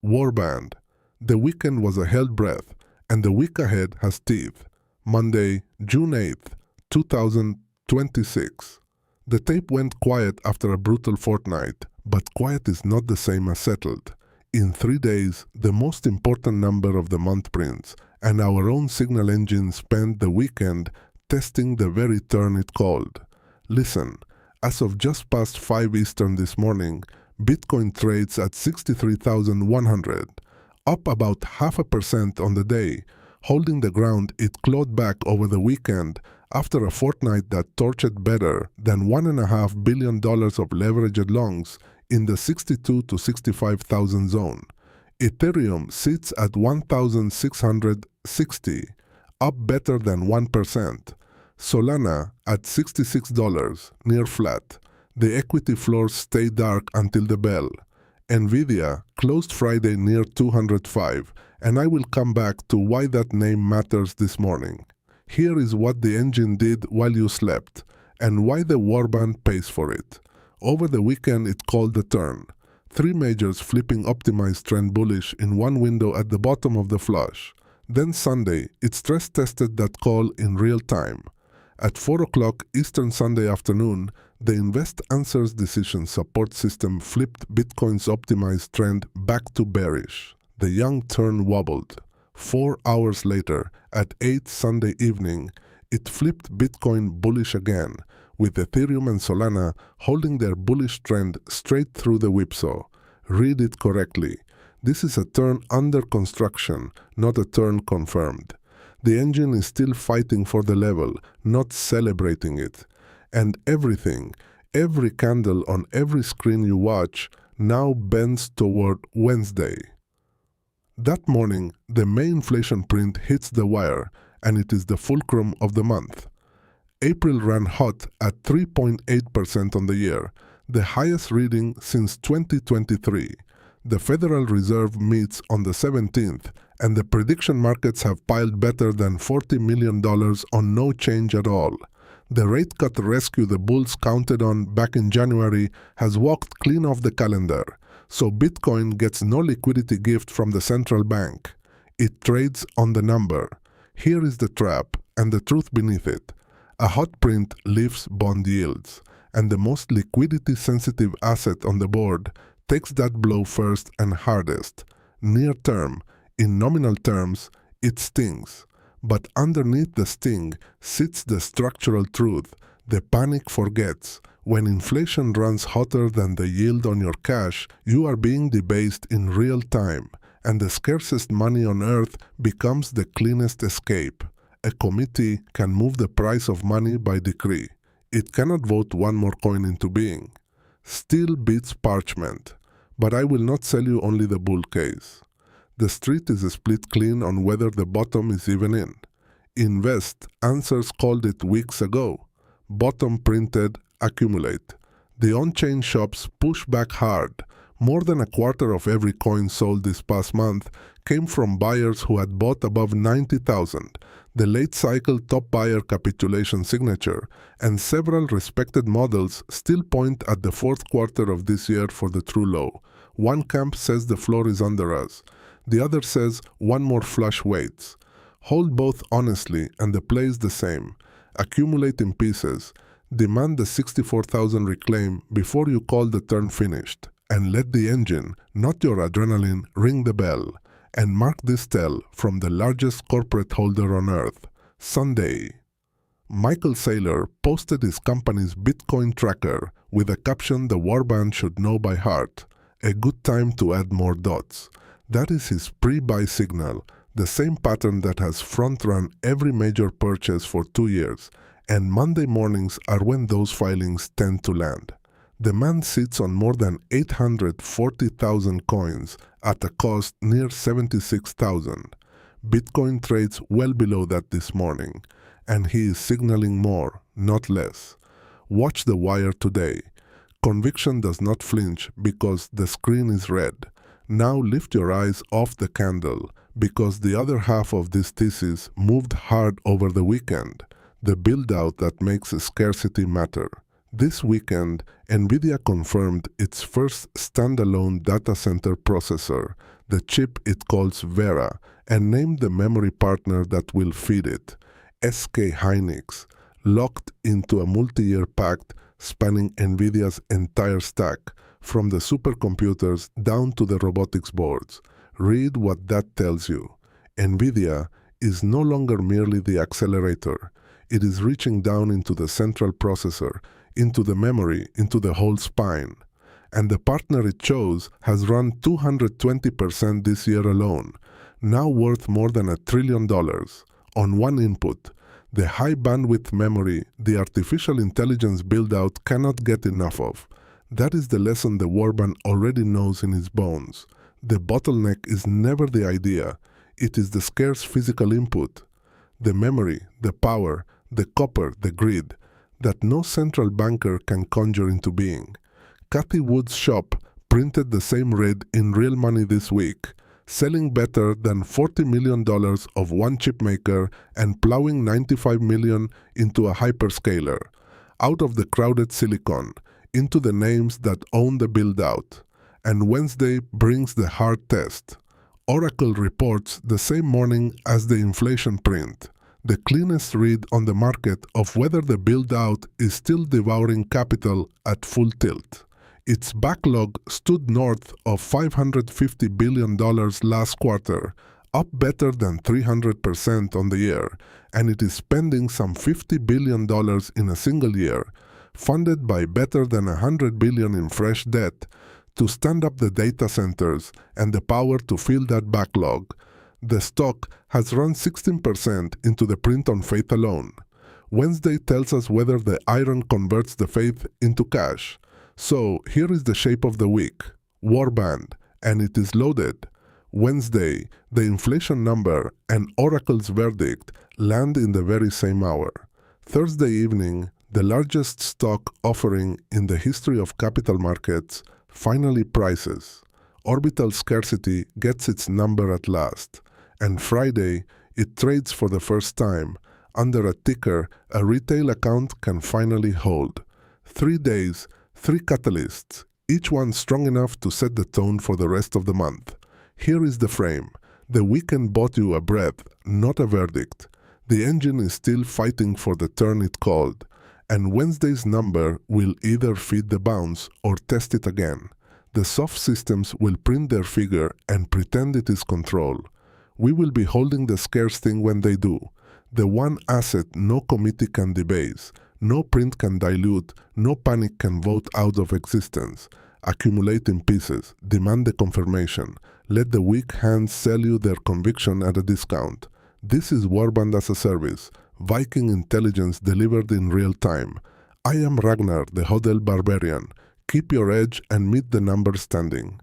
Warband. The weekend was a held breath, and the week ahead has teeth. Monday, June 8th, 2026. The tape went quiet after a brutal fortnight, but quiet is not the same as settled. In 3 days, the most important number of the month prints, and our own signal engine spent the weekend testing the very turn it called. Listen, as of just past 5 Eastern this morning, Bitcoin trades at 63,100, up about 0.5% on the day, holding the ground it clawed back over the weekend after a fortnight that torched better than $1.5 billion of leveraged longs in the 62 to 65,000 zone. Ethereum sits at 1,660, up better than 1%. Solana at $66, near flat. The equity floors stay dark until the bell. Nvidia closed Friday near 205, and I will come back to why that name matters this morning. Here is what the engine did while you slept, and why the Warband pays for it. Over the weekend it called the turn. 3 majors flipping optimized trend bullish in one window at the bottom of the flush. Then Sunday, it stress-tested that call in real time. At 4 o'clock Eastern Sunday afternoon, the InvestAnswers Decision Support System flipped Bitcoin's optimized trend back to bearish. The young turn wobbled. 4 hours later, at 8 Sunday evening, it flipped Bitcoin bullish again, with Ethereum and Solana holding their bullish trend straight through the whipsaw. Read it correctly. This is a turn under construction, not a turn confirmed. The engine is still fighting for the level, not celebrating it. And everything, every candle on every screen you watch, now bends toward Wednesday. That morning, the May inflation print hits the wire, and it is the fulcrum of the month. April ran hot at 3.8% on the year, the highest reading since 2023. The Federal Reserve meets on the 17th, and the prediction markets have piled better than $40 million on no change at all. The rate cut rescue the bulls counted on back in January has walked clean off the calendar, so Bitcoin gets no liquidity gift from the central bank. It trades on the number. Here is the trap, and the truth beneath it. A hot print lifts bond yields, and the most liquidity-sensitive asset on the board takes that blow first and hardest. Near term, in nominal terms, it stings. But underneath the sting sits the structural truth. The panic forgets. When inflation runs hotter than the yield on your cash, you are being debased in real time, and the scarcest money on earth becomes the cleanest escape. A committee can move the price of money by decree. It cannot vote one more coin into being. Steel beats parchment. But I will not sell you only the bull case. The street is split clean on whether the bottom is even in. InvestAnswers called it weeks ago. Bottom printed, accumulate. The on-chain shops push back hard. More than a quarter of every coin sold this past month came from buyers who had bought above 90,000, the late-cycle top buyer capitulation signature, and several respected models still point at the fourth quarter of this year for the true low. One camp says the floor is under us. The other says one more flush waits. Hold both honestly, and the play is the same. Accumulate in pieces. Demand the 64,000 reclaim before you call the turn finished. And let the engine, not your adrenaline, ring the bell. And mark this tell from the largest corporate holder on earth. Sunday. Michael Saylor posted his company's Bitcoin tracker with a caption the Warband should know by heart. A good time to add more dots. That is his pre-buy signal, the same pattern that has front-run every major purchase for 2 years, and Monday mornings are when those filings tend to land. The man sits on more than 840,000 coins at a cost near 76,000. Bitcoin trades well below that this morning, and he is signaling more, not less. Watch the wire today. Conviction does not flinch because the screen is red. Now lift your eyes off the candle, because the other half of this thesis moved hard over the weekend, the build-out that makes scarcity matter. This weekend, Nvidia confirmed its first standalone data center processor, the chip it calls Vera, and named the memory partner that will feed it, SK Hynix, locked into a multi-year pact spanning NVIDIA's entire stack, from the supercomputers down to the robotics boards. Read what that tells you. NVIDIA is no longer merely the accelerator. It is reaching down into the central processor, into the memory, into the whole spine. And the partner it chose has run 220% this year alone, now worth more than $1 trillion, on one input. The high bandwidth memory the artificial intelligence build-out cannot get enough of. That is the lesson the Warband already knows in his bones. The bottleneck is never the idea. It is the scarce physical input. The memory, the power, the copper, the grid, that no central banker can conjure into being. Cathie Wood's shop printed the same read in real money this week, selling better than $40 million of one chip maker and plowing $95 million into a hyperscaler, out of the crowded silicon, into the names that own the build-out. And Wednesday brings the hard test. Oracle reports the same morning as the inflation print, the cleanest read on the market of whether the build-out is still devouring capital at full tilt. Its backlog stood north of $550 billion last quarter, up better than 300% on the year, and it is spending some $50 billion in a single year, funded by better than $100 billion in fresh debt, to stand up the data centers and the power to fill that backlog. The stock has run 16% into the print on faith alone. Wednesday tells us whether the iron converts the faith into cash. So here is the shape of the week. Warband, and it is loaded. Wednesday, the inflation number and Oracle's verdict land in the very same hour. Thursday evening, the largest stock offering in the history of capital markets finally prices. Orbital scarcity gets its number at last. And Friday, it trades for the first time. Under a ticker a retail account can finally hold. 3 days, 3 catalysts, each one strong enough to set the tone for the rest of the month. Here is the frame. The weekend bought you a breath, not a verdict. The engine is still fighting for the turn it called, and Wednesday's number will either feed the bounce or test it again. The soft systems will print their figure and pretend it is control. We will be holding the scarce thing when they do. The one asset no committee can debase, no print can dilute, no panic can vote out of existence. Accumulate in pieces, demand the confirmation. Let the weak hands sell you their conviction at a discount. This is Warband as a service, Viking intelligence delivered in real time. I am Ragnar, the HODLBARBARIan. Keep your edge and meet the numbers standing.